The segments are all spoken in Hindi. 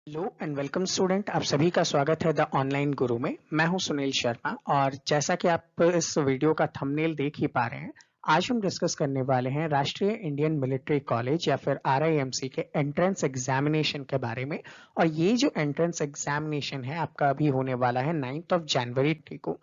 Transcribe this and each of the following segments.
Hello and welcome student. आप सभी का स्वागत है द ऑनलाइन गुरु में। मैं हूं सुनील शर्मा और जैसा कि आप इस वीडियो का थंबनेल देख ही पा रहे हैं, आज हम डिस्कस करने वाले हैं राष्ट्रीय इंडियन मिलिट्री कॉलेज या फिर आरआईएमसी के एंट्रेंस एग्जामिनेशन के बारे में। और ये जो एंट्रेंस एग्जामिनेशन है आपका अभी होने वाला है 9th ऑफ जनवरी को।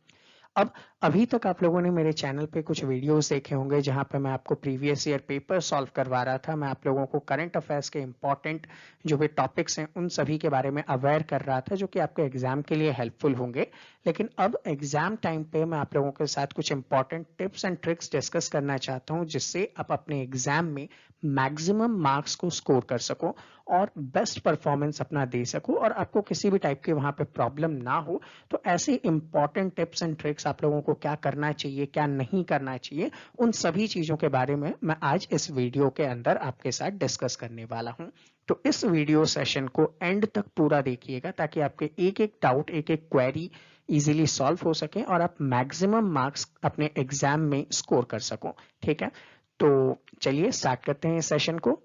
अब अभी तक आप लोगों ने मेरे चैनल पे कुछ वीडियोस देखे होंगे जहां पे मैं आपको प्रीवियस ईयर पेपर सॉल्व करवा रहा था। मैं आप लोगों को करंट अफेयर्स के इंपॉर्टेंट जो भी टॉपिक्स हैं उन सभी के बारे में अवेयर कर रहा था, जो कि आपके एग्जाम के लिए हेल्पफुल होंगे। लेकिन अब एग्जाम टाइम पे मैं आप लोगों के साथ कुछ important tips and tricks discuss करना चाहता हूं, जिससे आप अपने एग्जाम में मैक्सिमम मार्क्स को स्कोर कर सको और बेस्ट परफॉर्मेंस अपना दे सको और आपको किसी भी टाइप की वहां पे प्रॉब्लम ना हो। तो ऐसे इंपॉर्टेंट टिप्स एंड ट्रिक्स आप लोगों को क्या करना चाहिए, क्या नहीं करना चाहिए, उन सभी चीजों के बारे में मैं आज इस वीडियो के अंदर आपके साथ डिस्कस करने वाला हूं। तो इस वीडियो सेशन को एंड तक पूरा देखिएगा ताकि आपके एक एक डाउट, एक एक क्वेरी इजीली सॉल्व हो सके और आप मैक्सिमम मार्क्स अपने एग्जाम में स्कोर कर सको। ठीक है, तो चलिए स्टार्ट करते हैं इस सेशन को।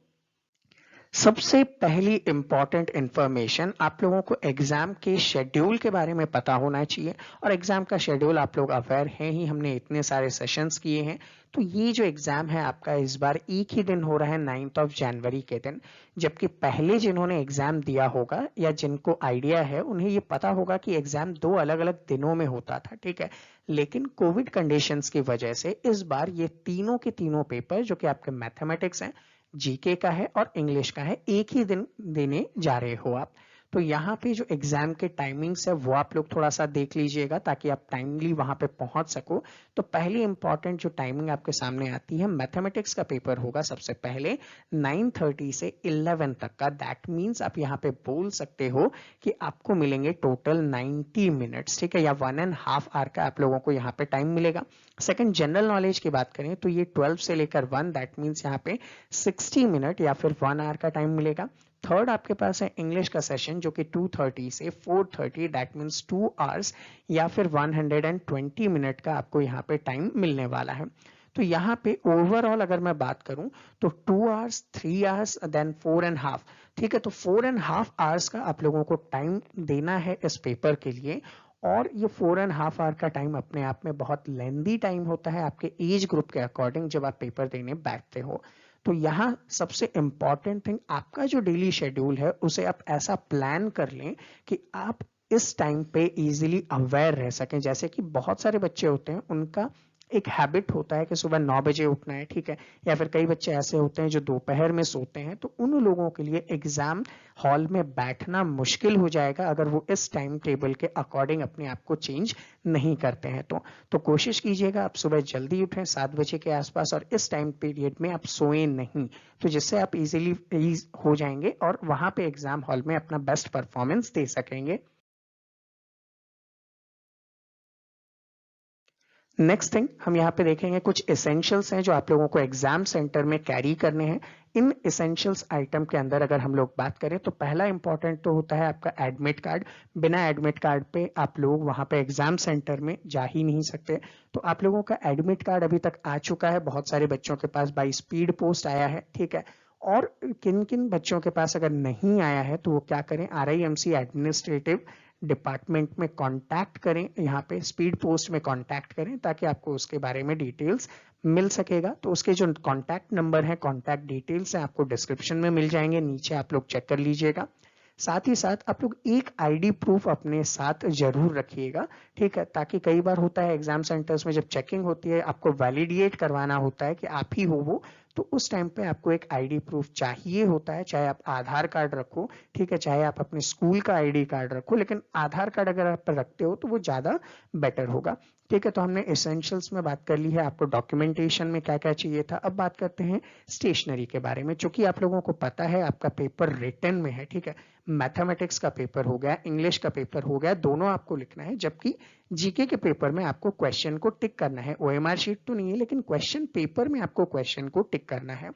सबसे पहली इंपॉर्टेंट इंफॉर्मेशन, आप लोगों को एग्जाम के शेड्यूल के बारे में पता होना चाहिए। और एग्जाम का शेड्यूल आप लोग अवेयर हैं ही, हमने इतने सारे सेशंस किए हैं। तो ये जो एग्जाम है आपका इस बार एक ही दिन हो रहा है, 9th ऑफ जनवरी के दिन। जबकि पहले जिन्होंने एग्जाम दिया होगा या जिनको आइडिया है उन्हें ये पता होगा कि एग्जाम दो अलग अलग दिनों में होता था। ठीक है, लेकिन कोविड कंडीशंस की वजह से इस बार ये तीनों के तीनों पेपर, जो कि आपके मैथमेटिक्स हैं, जीके का है और इंग्लिश का है, एक ही दिन देने जा रहे हो आप। तो यहाँ पे जो एग्जाम के टाइमिंग्स है वो आप लोग थोड़ा सा देख लीजिएगा ताकि आप टाइमली वहां पे पहुंच सको। तो पहली इंपॉर्टेंट जो टाइमिंग आपके सामने आती है, मैथमेटिक्स का पेपर होगा सबसे पहले 9:30 से 11 तक का। दैट मीन्स आप यहाँ पे बोल सकते हो कि आपको मिलेंगे टोटल 90 मिनट्स। ठीक है, या 1.5 आवर का आप लोगों को यहाँ पे टाइम मिलेगा। सेकंड, जनरल नॉलेज की बात करें तो ये 12 से लेकर 1, दैट मीन्स यहाँ पे 60 मिनट या फिर 1 आवर का टाइम मिलेगा। थर्ड आपके पास है इंग्लिश का सेशन, जो कि 2:30 से 4:30, दैट मीन्स 2 आवर्स या फिर 120 मिनट का आपको यहाँ पे टाइम मिलने वाला है। तो यहाँ पे ओवरऑल अगर मैं बात करूं तो 2 आवर्स, 3 आवर्स, देन 4.5। ठीक है, तो 4.5 आवर्स का आप लोगों को टाइम देना है इस पेपर के लिए। और ये 4.5 आवर का टाइम अपने आप में बहुत लेंदी टाइम होता है आपके एज ग्रुप के अकॉर्डिंग जब आप पेपर देने बैठते हो। तो यहाँ सबसे इंपॉर्टेंट थिंग, आपका जो डेली शेड्यूल है उसे आप ऐसा प्लान कर लें कि आप इस टाइम पे इजीली अवेयर रह सकें। जैसे कि बहुत सारे बच्चे होते हैं, उनका एक हैबिट होता है कि सुबह 9 बजे उठना है। ठीक है, या फिर कई बच्चे ऐसे होते हैं जो दोपहर में सोते हैं। तो उन लोगों के लिए एग्जाम हॉल में बैठना मुश्किल हो जाएगा अगर वो इस टाइम टेबल के अकॉर्डिंग अपने आप को चेंज नहीं करते हैं। तो कोशिश कीजिएगा आप सुबह जल्दी उठें 7 बजे के आसपास, और इस टाइम पीरियड में आप सोएं नहीं। तो जिससे आप इजीली हो जाएंगे और वहां पे एग्जाम हॉल में अपना बेस्ट परफॉर्मेंस दे सकेंगे। नेक्स्ट थिंग हम यहाँ पे देखेंगे, कुछ एसेंशियल्स हैं जो आप लोगों को एग्जाम सेंटर में कैरी करने हैं। इन एसेंशियल्स आइटम के अंदर अगर हम लोग बात करें तो पहला इंपॉर्टेंट तो होता है आपका एडमिट कार्ड। बिना एडमिट कार्ड पे आप लोग वहां पे एग्जाम सेंटर में जा ही नहीं सकते। तो आप लोगों का एडमिट कार्ड अभी तक आ चुका है, बहुत सारे बच्चों के पास बाई स्पीड पोस्ट आया है। ठीक है, और किन किन बच्चों के पास अगर नहीं आया है तो वो क्या करें, आरआईएमसी एडमिनिस्ट्रेटिव डिपार्टमेंट में कांटेक्ट करें, यहाँ पे स्पीड पोस्ट में कांटेक्ट करें ताकि आपको उसके बारे में डिटेल्स मिल सकेगा। तो उसके जो कांटेक्ट नंबर है, कांटेक्ट डिटेल्स हैं, आपको डिस्क्रिप्शन में मिल जाएंगे, नीचे आप लोग चेक कर लीजिएगा। साथ ही साथ आप लोग एक आईडी प्रूफ अपने साथ जरूर रखिएगा। ठीक है, ताकि कई बार होता है एग्जाम सेंटर्स में जब चेकिंग होती है आपको वैलिडेट करवाना होता है कि आप ही हो वो। तो उस टाइम पे आपको एक आईडी प्रूफ चाहिए होता है, चाहे आप आधार कार्ड रखो, ठीक है, चाहे आप अपने स्कूल का आईडी कार्ड रखो, लेकिन आधार कार्ड अगर आप रखते हो तो वो ज्यादा बेटर होगा। ठीक है, तो हमने एसेंशियल्स में बात कर ली है, आपको डॉक्यूमेंटेशन में क्या क्या चाहिए था। अब बात करते हैं स्टेशनरी के बारे में। चूंकि आप लोगों को पता है आपका पेपर रिटन में है, ठीक है, मैथमेटिक्स का पेपर हो गया, इंग्लिश का पेपर हो गया, दोनों आपको लिखना है। जबकि जीके के पेपर में आपको क्वेश्चन को टिक करना है। ओएमआर शीट तो नहीं है, लेकिन क्वेश्चन पेपर में आपको क्वेश्चन को टिक करना है।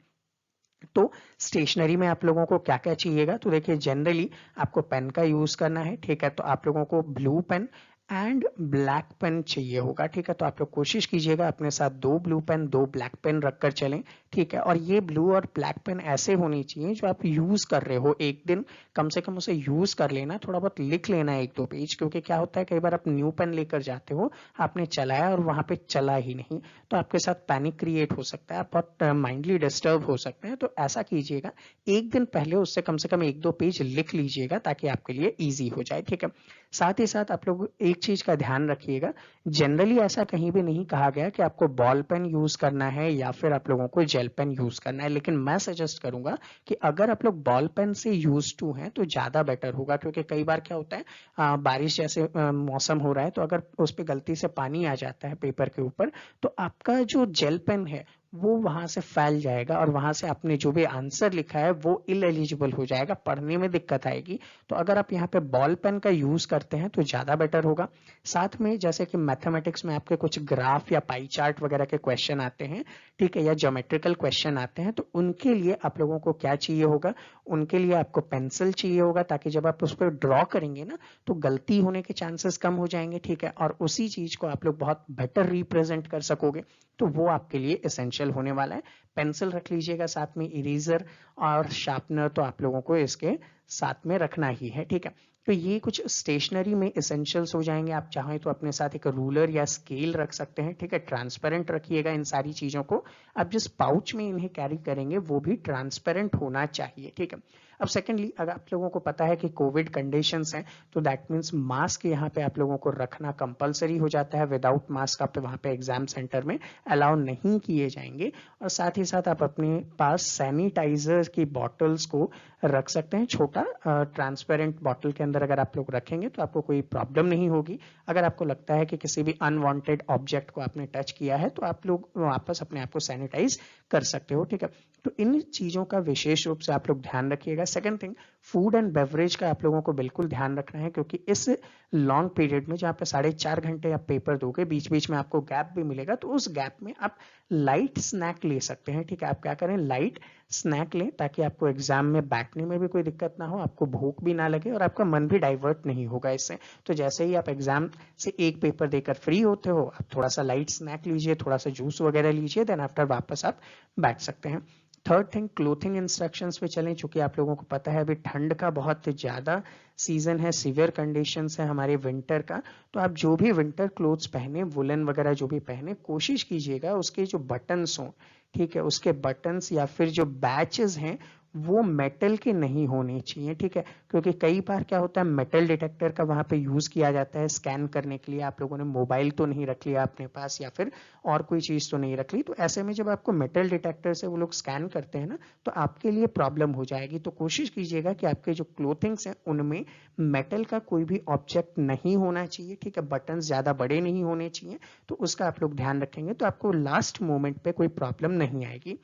तो स्टेशनरी में आप लोगों को क्या क्या चाहिएगा, तो देखिए जनरली आपको पेन का यूज करना है। ठीक है, तो आप लोगों को blue pen and black pen चाहिए होगा, ठीक है। तो आप लोग कोशिश कीजिएगा अपने साथ 2 ब्लू पेन 2 ब्लैक पेन रखकर चलें, ठीक है। और ये ब्लू और ब्लैक पेन ऐसे होनी चाहिए जो आप यूज कर रहे हो, एक दिन कम से कम उसे यूज कर लेना, थोड़ा बहुत लिख लेना 1-2 पेज, क्योंकि क्या होता है कई बार आप न्यू पेन लेकर जाते हो, आपने चलाया और वहां पे चला ही नहीं, तो आपके साथ पैनिक क्रिएट हो सकता है, आप बहुत माइंडली डिस्टर्ब हो सकते हैं। तो ऐसा कीजिएगा एक दिन पहले उससे कम से कम 1-2 पेज लिख लीजिएगा ताकि आपके लिए ईजी हो जाए, ठीक है। साथ ही साथ आप लोग एक चीज का ध्यान रखिएगा, जनरली ऐसा कहीं भी नहीं कहा गया कि आपको बॉल पेन यूज करना है या फिर आप लोगों को जेल पेन यूज करना है, लेकिन मैं सजेस्ट करूंगा कि अगर आप लोग बॉल पेन से यूज टू हैं तो ज्यादा बेटर होगा, क्योंकि कई बार क्या होता है बारिश जैसे मौसम हो रहा है, तो अगर उस पर गलती से पानी आ जाता है पेपर के ऊपर, तो आपका जो जेल पेन है वो वहां से फैल जाएगा और वहां से आपने जो भी आंसर लिखा है वो इनएलिजिबल हो जाएगा, पढ़ने में दिक्कत आएगी। तो अगर आप यहाँ पे बॉल पेन का यूज करते हैं तो ज्यादा बेटर होगा। साथ में जैसे कि मैथमेटिक्स में आपके कुछ ग्राफ या पाई चार्ट वगैरह के क्वेश्चन आते हैं, ठीक है, या ज्योमेट्रिकल क्वेश्चन आते हैं, तो उनके लिए आप लोगों को क्या चाहिए होगा, उनके लिए आपको पेंसिल चाहिए होगा, ताकि जब आप उस पर ड्रॉ करेंगे ना तो गलती होने के चांसेस कम हो जाएंगे, ठीक है। और उसी चीज को आप लोग बहुत बेटर रिप्रेजेंट कर सकोगे, तो वो आपके लिए एसेंशियल होने वाला है। पेंसिल रख लीजिएगा साथ में, इरेजर और शार्पनर तो आप लोगों को इसके साथ में रखना ही है, ठीक है। तो ये कुछ स्टेशनरी में एसेंशियल्स हो जाएंगे। आप चाहें तो अपने साथ एक रूलर या स्केल रख सकते हैं, ठीक है। ट्रांसपेरेंट रखिएगा इन सारी चीजों को। आप जिस पाउच में इन्हें कैरी करेंगे वो भी ट्रांसपेरेंट होना चाहिए, ठीक है। अब सेकेंडली, अगर आप लोगों को पता है कि कोविड कंडीशंस हैं, तो दैट मीन्स मास्क यहाँ पे आप लोगों को रखना कंपलसरी हो जाता है। विदाउट मास्क आप वहाँ पे एग्जाम सेंटर में अलाउ नहीं किए जाएंगे। और साथ ही साथ आप अपने पास सैनिटाइजर की बॉटल्स को रख सकते हैं, छोटा ट्रांसपेरेंट बॉटल के अंदर अगर आप लोग रखेंगे तो आपको कोई प्रॉब्लम नहीं होगी। अगर आपको लगता है कि किसी भी अनवांटेड ऑब्जेक्ट को आपने टच किया है तो आप लोग वापस अपने आप को सैनिटाइज कर सकते हो, ठीक है। तो इन चीजों का विशेष रूप से आप लोग ध्यान रखिएगा। Second thing, food and beverage का आप लोगों को बिल्कुल ध्यान रखना है, क्योंकि इस लॉन्ग पीरियड में जहाँ पे 4.5 घंटे आप पेपर दोगे, बीच बीच में आपको गैप भी मिलेगा, तो उस गैप में आप लाइट स्नैक ले सकते हैं, ठीक है। आप क्या करें, लाइट स्नैक लें ताकि आपको एग्जाम में बैठने में भी कोई दिक्कत ना हो, आपको भूख भी ना लगे और आपका मन भी डाइवर्ट नहीं होगा इससे। तो जैसे ही आप एग्जाम से एक पेपर देकर फ्री होते हो, आप थोड़ा सा लाइट स्नैक लीजिए, थोड़ा सा जूस वगैरह लीजिए, देन आफ्टर वापस आप बैठ सकते हैं। थर्ड थिंग, क्लोथिंग इंस्ट्रक्शंस पे चलें, चूंकि आप लोगों को पता है अभी ठंड का बहुत ज्यादा सीजन है, सीवियर कंडीशंस है हमारे विंटर का, तो आप जो भी विंटर क्लोथ्स पहने, वुलन वगैरह जो भी पहने, कोशिश कीजिएगा उसके जो बटन्स हों, ठीक है, उसके बटन्स या फिर जो बैचेस हैं वो मेटल के नहीं होने चाहिए, ठीक है। क्योंकि कई बार क्या होता है, मेटल डिटेक्टर का वहां पे यूज किया जाता है स्कैन करने के लिए। आप लोगों ने मोबाइल तो नहीं रख लिया अपने पास या फिर और कोई चीज तो नहीं रख ली, तो ऐसे में जब आपको मेटल डिटेक्टर से वो लोग स्कैन करते हैं ना, तो आपके लिए प्रॉब्लम हो जाएगी। तो कोशिश कीजिएगा कि आपके जो क्लोथिंग्स हैं उनमें मेटल का कोई भी ऑब्जेक्ट नहीं होना चाहिए, ठीक है। बटन ज्यादा बड़े नहीं होने चाहिए, तो उसका आप लोग ध्यान रखेंगे तो आपको लास्ट मोमेंट पे कोई प्रॉब्लम नहीं आएगी,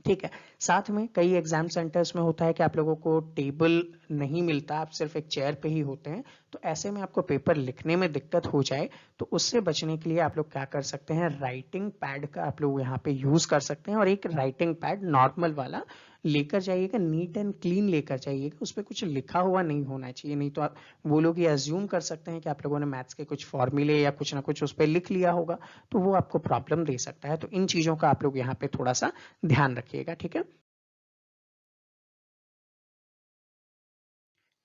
ठीक है। साथ में कई एग्जाम सेंटर्स में होता है कि आप लोगों को टेबल नहीं मिलता, आप सिर्फ एक चेयर पे ही होते हैं, तो ऐसे में आपको पेपर लिखने में दिक्कत हो जाए तो उससे बचने के लिए आप लोग क्या कर सकते हैं, राइटिंग पैड का आप लोग यहाँ पे यूज कर सकते हैं। और एक राइटिंग पैड नॉर्मल वाला लेकर जाइएगा, नीट एंड क्लीन लेकर जाइएगा, उस पर कुछ लिखा हुआ नहीं होना चाहिए, नहीं तो आप वो लोग ये अज्यूम कर सकते हैं कि आप लोगों ने मैथ्स के कुछ फॉर्मूले या कुछ ना कुछ उस पर लिख लिया होगा, तो वो आपको प्रॉब्लम दे सकता है। तो इन चीजों का आप लोग यहाँ पे थोड़ा सा ध्यान रखिएगा, ठीक है।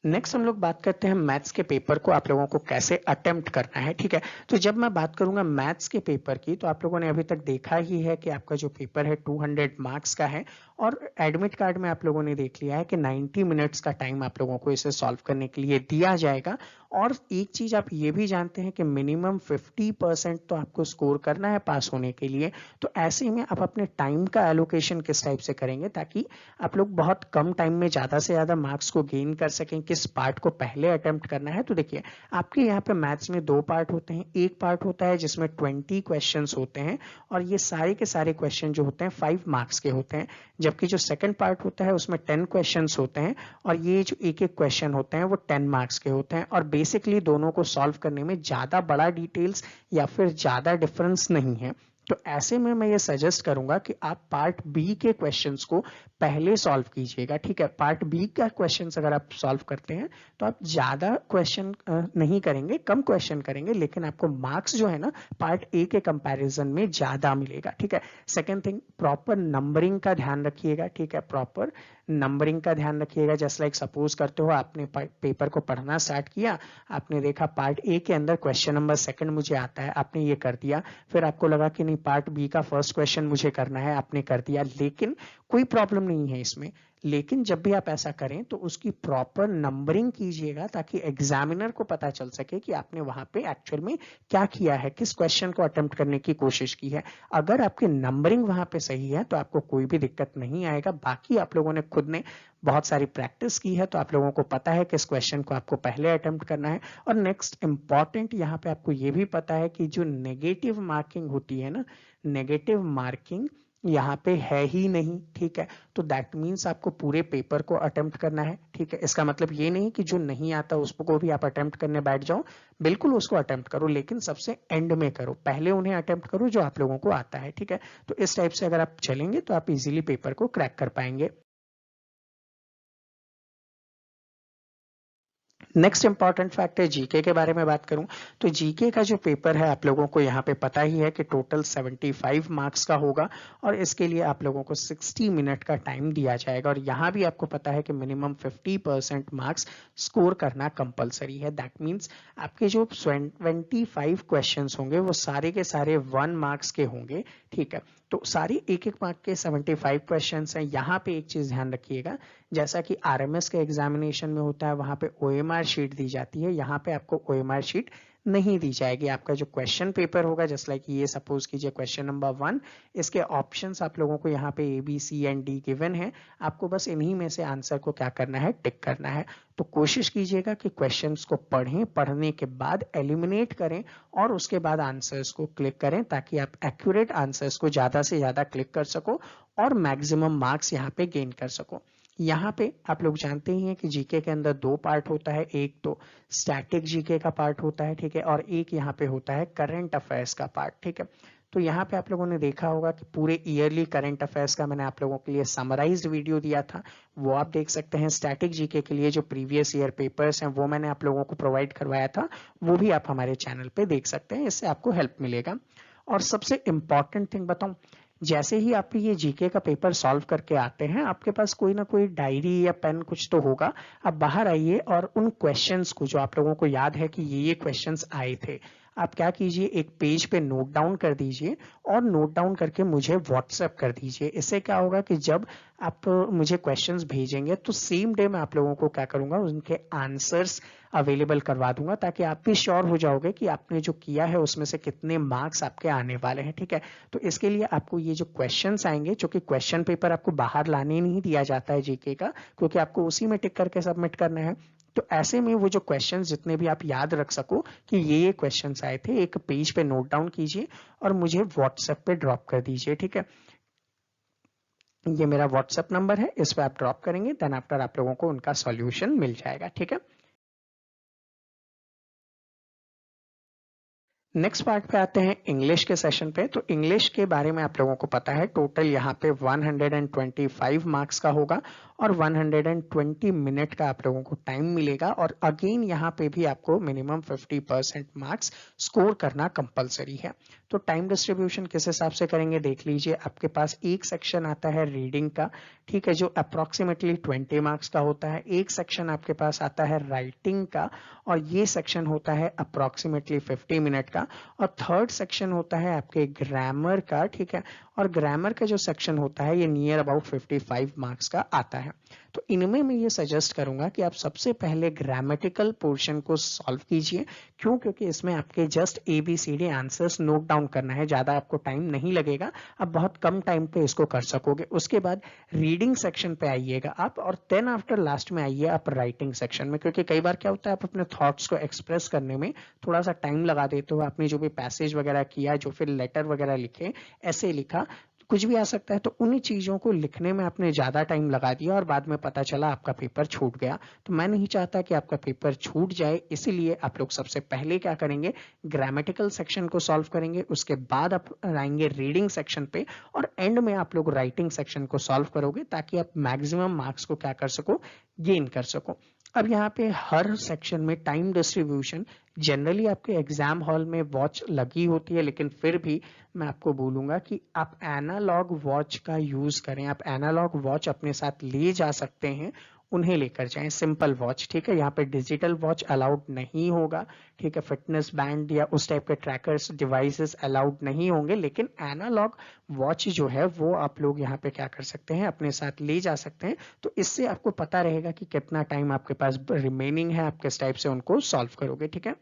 नेक्स्ट हम लोग बात करते हैं मैथ्स के पेपर को आप लोगों को कैसे अटेम्प्ट करना है, ठीक है। तो जब मैं बात करूंगा मैथ्स के पेपर की, तो आप लोगों ने अभी तक देखा ही है कि आपका जो पेपर है 200 मार्क्स का है, और एडमिट कार्ड में आप लोगों ने देख लिया है कि 90 मिनट्स का टाइम आप लोगों को इसे सॉल्व करने के लिए दिया जाएगा। और एक चीज आप ये भी जानते हैं कि मिनिमम 50% तो आपको स्कोर करना है पास होने के लिए। तो ऐसे में आप अपने टाइम का एलोकेशन किस टाइप से करेंगे ताकि आप लोग बहुत कम टाइम में ज्यादा से ज्यादा मार्क्स को गेन कर सकें, किस पार्ट को पहले अटेम्प्ट करना है। तो देखिए, आपके यहाँ पे मैथ्स में 2 पार्ट होते हैं। एक पार्ट होता है जिसमें 20 क्वेश्चंस होते हैं और ये सारे के सारे क्वेश्चन जो होते हैं 5 मार्क्स के होते हैं, जबकि जो सेकंड पार्ट होता है उसमें 10 क्वेश्चंस होते हैं और ये जो एक एक क्वेश्चन होते हैं वो 10 मार्क्स के होते हैं। और बेसिकली दोनों को सॉल्व करने में ज्यादा बड़ा डिटेल्स या फिर ज्यादा डिफरेंस नहीं है, तो ऐसे में मैं ये सजेस्ट करूंगा कि आप पार्ट बी के क्वेश्चंस को पहले सॉल्व कीजिएगा, ठीक है। पार्ट बी का क्वेश्चंस अगर आप सॉल्व करते हैं तो आप ज्यादा क्वेश्चन नहीं करेंगे, कम क्वेश्चन करेंगे, लेकिन आपको मार्क्स जो है ना पार्ट ए के कंपैरिजन में ज्यादा मिलेगा, ठीक है। सेकंड थिंग, प्रॉपर नंबरिंग का ध्यान रखिएगा, ठीक है। प्रॉपर नंबरिंग का ध्यान रखिएगा। जस्ट लाइक सपोज करते हो आपने पेपर को पढ़ना स्टार्ट किया, आपने देखा पार्ट ए के अंदर क्वेश्चन नंबर सेकंड मुझे आता है, आपने ये कर दिया, फिर आपको लगा कि नहीं पार्ट बी का फर्स्ट क्वेश्चन मुझे करना है, आपने कर दिया, लेकिन कोई प्रॉब्लम नहीं है इसमें। लेकिन जब भी आप ऐसा करें तो उसकी प्रॉपर नंबरिंग कीजिएगा ताकि एग्जामिनर को पता चल सके कि आपने वहां पे एक्चुअल में क्या किया है, किस क्वेश्चन को अटेम्प्ट करने की कोशिश की है। अगर आपकी नंबरिंग वहां पे सही है तो आपको कोई भी दिक्कत नहीं आएगा। बाकी आप लोगों ने खुद ने बहुत सारी प्रैक्टिस की है तो आप लोगों को पता है किस क्वेश्चन को आपको पहले अटेम्प्ट करना है। और नेक्स्ट इंपॉर्टेंट यहाँ पे आपको ये भी पता है कि जो नेगेटिव मार्किंग होती है ना, नेगेटिव मार्किंग यहाँ पे है ही नहीं, ठीक है। तो दैट मीन्स आपको पूरे पेपर को अटेम्प्ट करना है, ठीक है। इसका मतलब ये नहीं कि जो नहीं आता उसको भी आप अटेम्प्ट करने बैठ जाओ, बिल्कुल उसको अटेम्प्ट करो, लेकिन सबसे एंड में करो, पहले उन्हें अटेम्प्ट करो जो आप लोगों को आता है, ठीक है। तो इस टाइप से अगर आप चलेंगे तो आप इजीली पेपर को क्रैक कर पाएंगे। नेक्स्ट इंपॉर्टेंट फैक्ट है जीके के बारे में बात करूं तो जीके का जो पेपर है आप लोगों को यहाँ पे पता ही है कि टोटल 75 मार्क्स का होगा और इसके लिए आप लोगों को 60 मिनट का टाइम दिया जाएगा। और यहाँ भी आपको पता है कि मिनिमम 50% मार्क्स स्कोर करना कंपलसरी है। दैट मीन्स आपके जो 25 क्वेश्चंस होंगे वो सारे के सारे 1 मार्क्स के होंगे, ठीक है। तो सारी एक एक मार्क के 75 क्वेश्चंस हैं। यहाँ पे एक चीज ध्यान रखिएगा, जैसा कि आरएमएस के एग्जामिनेशन में होता है वहां पे ओएमआर शीट दी जाती है, यहाँ पे आपको ओएमआर शीट नहीं दी जाएगी। आपका जो क्वेश्चन पेपर होगा, जस्ट लाइक ये सपोज कीजिए क्वेश्चन नंबर 1, इसके ऑप्शंस आप लोगों को यहाँ पे A B C and D given है, आपको बस इन्हीं में से आंसर को क्या करना है, टिक करना है। तो कोशिश कीजिएगा कि क्वेश्चंस को पढ़ें, पढ़ने के बाद एलिमिनेट करें और उसके बाद आंसर्स को क्लिक करें ताकि आप एक्यूरेट आंसर्स को ज्यादा से ज्यादा क्लिक कर सको और मैक्सिमम मार्क्स यहाँ पे गेन कर सको। यहाँ पे आप लोग जानते ही हैं कि जीके के अंदर 2 पार्ट होता है, एक तो स्टैटिक जीके का पार्ट होता है, ठीक है, और एक यहाँ पे होता है करंट अफेयर्स का पार्ट, ठीक है। तो यहाँ पे आप लोगों ने देखा होगा कि पूरे ईयरली करंट अफेयर्स का मैंने आप लोगों के लिए समराइज्ड वीडियो दिया था, वो आप देख सकते हैं। स्टैटिक जीके के लिए जो प्रीवियस ईयर पेपर्स हैं वो मैंने आप लोगों को प्रोवाइड करवाया था, वो भी आप हमारे चैनल पे देख सकते हैं, इससे आपको हेल्प मिलेगा। और सबसे इंपॉर्टेंट थिंग बताऊं, जैसे ही आप ये जीके का पेपर सॉल्व करके आते हैं आपके पास कोई ना कोई डायरी या पेन कुछ तो होगा, आप बाहर आइए और उन क्वेश्चंस को जो आप लोगों को याद है कि ये क्वेश्चंस आए थे, आप क्या कीजिए एक पेज पे नोट डाउन कर दीजिए और नोट डाउन करके मुझे व्हाट्सएप कर दीजिए। इससे क्या होगा कि जब आप मुझे क्वेश्चंस भेजेंगे तो सेम डे मैं आप लोगों को क्या करूंगा, उनके आंसर्स अवेलेबल करवा दूंगा ताकि आप भी श्योर हो जाओगे कि आपने जो किया है उसमें से कितने मार्क्स आपके आने वाले हैं, ठीक है। तो इसके लिए आपको ये जो क्वेश्चंस आएंगे, क्योंकि क्वेश्चन पेपर आपको बाहर लाने नहीं दिया जाता है जीके का, क्योंकि आपको उसी में टिक करके सबमिट करना है। तो ऐसे में वो जो क्वेश्चंस जितने भी आप याद रख सको कि ये क्वेश्चंस आए थे, एक पेज पे नोट डाउन कीजिए और मुझे व्हाट्सएप पे ड्रॉप कर दीजिए, ठीक है। ये मेरा व्हाट्सएप नंबर है, इस पे आप ड्रॉप करेंगे, देन आफ्टर आप लोगों को उनका सॉल्यूशन मिल जाएगा, ठीक है। नेक्स्ट पार्ट पे आते हैं इंग्लिश के सेशन पे। तो इंग्लिश के बारे में आप लोगों को पता है टोटल यहाँ पे 125 मार्क्स का होगा और 120 मिनट का आप लोगों को टाइम मिलेगा। और अगेन यहाँ पे भी आपको मिनिमम 50% मार्क्स स्कोर करना कंपलसरी है। तो टाइम डिस्ट्रीब्यूशन किस हिसाब से करेंगे देख लीजिए। आपके पास एक सेक्शन आता है रीडिंग का, ठीक है, जो अप्रोक्सीमेटली 20 मार्क्स का होता है। एक सेक्शन आपके पास आता है राइटिंग का और ये सेक्शन होता है अप्रोक्सीमेटली 50 मिनट का। और थर्ड सेक्शन होता है आपके ग्रामर का, ठीक है, और ग्रामर का जो सेक्शन होता है ये नियर अबाउट 55 मार्क्स का आता है। तो इनमें मैं ये सजेस्ट करूंगा कि आप सबसे पहले ग्रामेटिकल पोर्शन को सॉल्व कीजिए। क्यों? क्योंकि इसमें आपके just ABCD answers note down करना है, ज्यादा आपको टाइम नहीं लगेगा, आप बहुत कम टाइम पे इसको कर सकोगे। उसके बाद रीडिंग सेक्शन पे आइएगा आप और देन आफ्टर लास्ट में आइए आप राइटिंग सेक्शन में, क्योंकि कई बार क्या होता है आप अपने थॉट्स को एक्सप्रेस करने में थोड़ा सा टाइम लगा देते हो। आपने जो भी पैसेज वगैरह किया, जो फिर लेटर वगैरह लिखे, ऐसे लिखा, कुछ भी आ सकता है। तो उन्हीं चीज़ों को लिखने में आपने ज़्यादा टाइम लगा दिया और बाद में पता चला आपका पेपर छूट गया। तो मैं नहीं चाहता कि आपका पेपर छूट जाए, इसीलिए आप लोग सबसे पहले क्या करेंगे, ग्रामेटिकल सेक्शन को सॉल्व करेंगे, उसके बाद आप आएंगे रीडिंग सेक्शन पे और एंड में आप लोग राइटिंग सेक्शन को सॉल्व करोगे ताकि आप मैक्सिमम मार्क्स को क्या कर सको, गेन कर सको। अब यहाँ पे हर सेक्शन में टाइम डिस्ट्रीब्यूशन, जनरली आपके एग्जाम हॉल में वॉच लगी होती है, लेकिन फिर भी मैं आपको बोलूंगा कि आप एनालॉग वॉच का यूज करें। आप एनालॉग वॉच अपने साथ ले जा सकते हैं, उन्हें लेकर जाएं, सिंपल वॉच, ठीक है। यहाँ पे डिजिटल वॉच अलाउड नहीं होगा, ठीक है। फिटनेस बैंड या उस टाइप के ट्रैकर्स डिवाइसेस अलाउड नहीं होंगे, लेकिन एनालॉग वॉच जो है वो आप लोग यहाँ पे क्या कर सकते हैं, अपने साथ ले जा सकते हैं। तो इससे आपको पता रहेगा कि कितना टाइम आपके पास रिमेनिंग है, आप किस टाइप से उनको सॉल्व करोगे, ठीक है।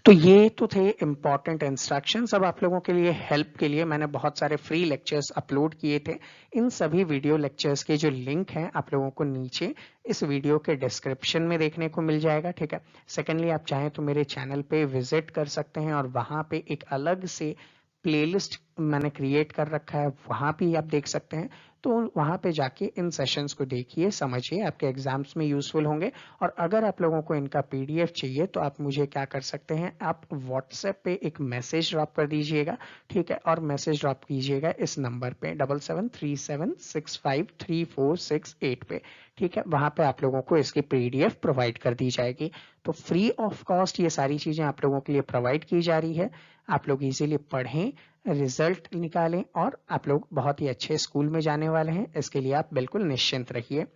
तो ये तो थे इम्पॉर्टेंट इंस्ट्रक्शंस। अब आप लोगों के लिए हेल्प के लिए मैंने बहुत सारे फ्री लेक्चर्स अपलोड किए थे। इन सभी वीडियो लेक्चर्स के जो लिंक हैं आप लोगों को नीचे इस वीडियो के डिस्क्रिप्शन में देखने को मिल जाएगा, ठीक है। सेकेंडली, आप चाहें तो मेरे चैनल पे विजिट कर सकते हैं और वहां पे एक अलग से प्लेलिस्ट मैंने क्रिएट कर रखा है, वहां भी आप देख सकते हैं। तो वहां पे जाके इन सेशंस को देखिए, समझिए, आपके एग्जाम्स में यूजफुल होंगे। और अगर आप लोगों को इनका पीडीएफ चाहिए तो आप मुझे क्या कर सकते हैं, आप व्हाट्सएप पे एक मैसेज ड्रॉप कर दीजिएगा, ठीक है। और मैसेज ड्रॉप कीजिएगा इस नंबर पे 7737653468 पे, ठीक है। वहां पे आप लोगों को इसकी पीडीएफ प्रोवाइड कर दी जाएगी। तो फ्री ऑफ कॉस्ट ये सारी चीजें आप लोगों के लिए प्रोवाइड की जा रही है। आप लोग इजीली पढ़ें, रिजल्ट निकालें और आप लोग बहुत ही अच्छे स्कूल में जाने वाले हैं, इसके लिए आप बिल्कुल निश्चिंत रहिए।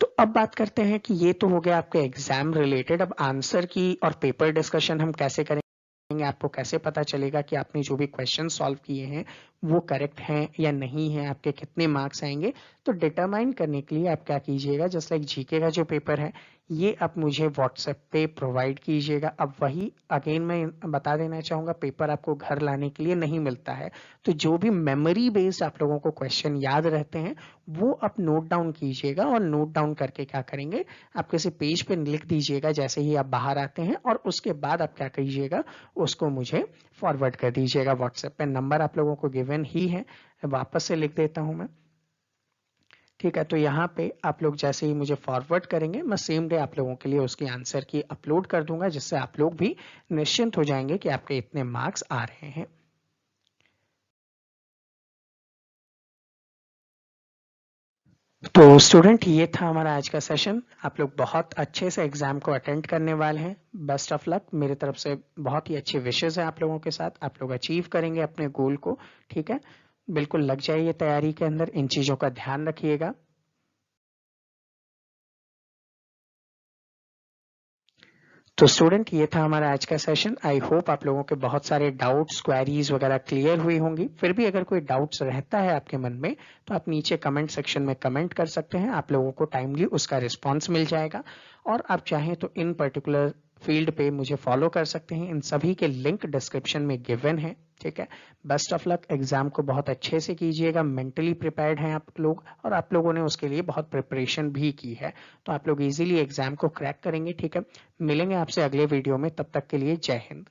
तो अब बात करते हैं कि ये तो हो गया आपके एग्जाम रिलेटेड। अब आंसर की और पेपर डिस्कशन हम कैसे करेंगे, आपको कैसे पता चलेगा कि आपने जो भी क्वेश्चन सॉल्व किए हैं वो करेक्ट हैं या नहीं है, आपके कितने मार्क्स आएंगे। तो डिटरमाइन करने के लिए आप क्या कीजिएगा, जस्ट लाइक जीके का जो पेपर है ये आप मुझे व्हाट्सएप पे प्रोवाइड कीजिएगा। अब वही अगेन मैं बता देना चाहूंगा, पेपर आपको घर लाने के लिए नहीं मिलता है। तो जो भी मेमोरी बेस्ड आप लोगों को क्वेश्चन याद रहते हैं वो आप नोट डाउन कीजिएगा और नोट डाउन करके क्या करेंगे, आप किसी पेज पे लिख दीजिएगा जैसे ही आप बाहर आते हैं, और उसके बाद आप क्या कीजिएगा, उसको मुझे फॉरवर्ड कर दीजिएगा व्हाट्सएप पे। नंबर आप लोगों को गिवन ही है, वापस से लिख देता हूं मैं, ठीक है। तो यहाँ पे आप लोग जैसे ही मुझे फॉरवर्ड करेंगे, मैं सेम डे आप लोगों के लिए उसकी आंसर की अपलोड कर दूंगा, जिससे आप लोग भी निश्चिंत हो जाएंगे कि आपके इतने मार्क्स आ रहे हैं। तो स्टूडेंट, ये था हमारा आज का सेशन। आप लोग बहुत अच्छे से एग्जाम को अटेंड करने वाले हैं। बेस्ट ऑफ लक, मेरी तरफ से बहुत ही अच्छे विशेष है आप लोगों के साथ। आप लोग अचीव करेंगे अपने गोल को, ठीक है। बिल्कुल लग जाइए तैयारी के अंदर, इन चीजों का ध्यान रखिएगा। तो स्टूडेंट, ये था हमारा आज का सेशन। आई होप आप लोगों के बहुत सारे डाउट्स, क्वेरीज वगैरह क्लियर हुई होंगी। फिर भी अगर कोई डाउट्स रहता है आपके मन में तो आप नीचे कमेंट सेक्शन में कमेंट कर सकते हैं, आप लोगों को टाइमली उसका रिस्पॉन्स मिल जाएगा। और आप चाहें तो इन पर्टिकुलर फील्ड पे मुझे फॉलो कर सकते हैं, इन सभी के लिंक डिस्क्रिप्शन में गिवन है, ठीक है। बेस्ट ऑफ लक, एग्जाम को बहुत अच्छे से कीजिएगा। मेंटली प्रिपेयर्ड हैं आप लोग और आप लोगों ने उसके लिए बहुत प्रिपरेशन भी की है, तो आप लोग इजीली एग्जाम को क्रैक करेंगे, ठीक है। मिलेंगे आपसे अगले वीडियो में, तब तक के लिए जय हिंद।